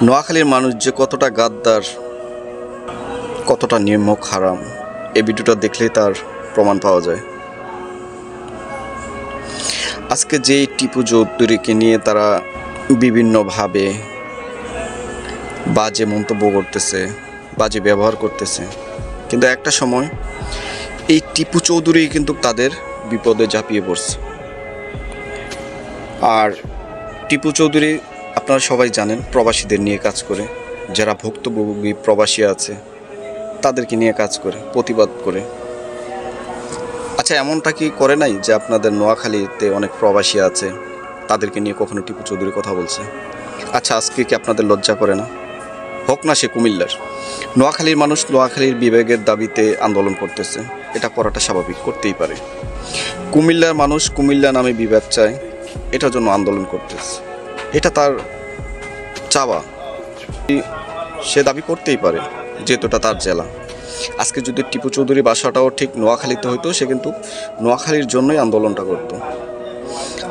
নোয়াখালীর মানুষ যে কতটা গাদ্দার, কতটা নির্মম হারাম, এই ভিডিওটা দেখলেই তার প্রমাণ পাওয়া যায়। আজকে যেই টিপু চৌধুরীকে নিয়ে তারা বিভিন্নভাবে বাজে মন্তব্য করতেছে, বাজে ব্যবহার করতেছে, কিন্তু একটা সময় এই টিপু চৌধুরী কিন্তু তাদের বিপদে ঝাঁপিয়ে পড়ছে। আর টিপু চৌধুরী আপনারা সবাই জানেন প্রবাসীদের নিয়ে কাজ করে, যারা ভুক্তভোগী প্রবাসী আছে তাদেরকে নিয়ে কাজ করে, প্রতিবাদ করে। আচ্ছা, এমনটা কি করে নাই যে আপনাদের নোয়াখালীতে অনেক প্রবাসী আছে, তাদেরকে নিয়ে কখনো টিপু চৌধুরী কথা বলছে? আচ্ছা, আজকে কি আপনাদের লজ্জা করে না? হোক না সে কুমিল্লার, নোয়াখালীর মানুষ নোয়াখালীর বিভাগের দাবিতে আন্দোলন করতেছে, এটা করাটা স্বাভাবিক, করতেই পারে। কুমিল্লার মানুষ কুমিল্লা নামে বিভাগ চায়, এটার জন্য আন্দোলন করতেছে, এটা তার চাওয়া, সে দাবি করতেই পারে, যেহেতু এটা তার জেলা। আজকে যদি টিপু চৌধুরী বাসাটাও ঠিক নোয়াখালীতে হইতো, সে কিন্তু নোয়াখালীর জন্যই আন্দোলনটা করত।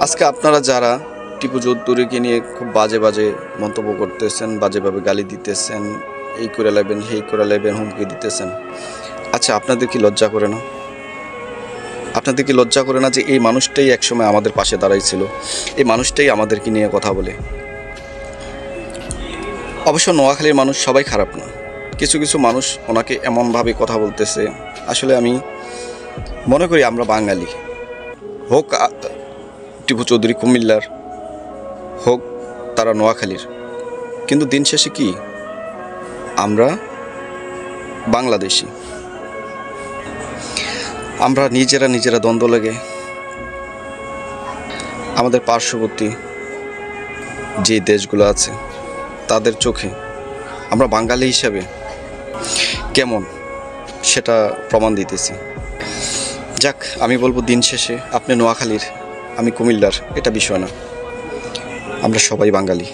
আজকে আপনারা যারা টিপু চৌধুরীকে নিয়ে খুব বাজে বাজে মন্তব্য করতেছেন, বাজেভাবে গালি দিতেছেন, এই করে লাইবেন সেই করে লাইবেন, হুমকি দিতেছেন, আচ্ছা আপনাদের কি লজ্জা করে না? আপনাদের কি লজ্জা করে না যে এই মানুষটাই একসময় আমাদের পাশে দাঁড়াইছিল, এই মানুষটাই আমাদেরকে নিয়ে কথা বলে? অবশ্য নোয়াখালীর মানুষ সবাই খারাপ না, কিছু কিছু মানুষ ওনাকে এমনভাবে কথা বলতেছে, আসলে আমি মনে করি আমরা বাঙালি, হোক টিপু চৌধুরী কুমিল্লার, হোক তারা নোয়াখালীর, কিন্তু দিন শেষে কি আমরা বাংলাদেশি। আমরা নিজেরা দ্বন্দ্ব লেগে আমাদের পার্শ্ববর্তী যে দেশগুলো আছে তাদের চোখে আমরা বাঙালি হিসাবে কেমন সেটা প্রমাণ দিতেছি। যাক, আমি বলবো দিন শেষে আপনি নোয়াখালীর, আমি কুমিল্লার, এটা বিষয় না, আমরা সবাই বাঙালি।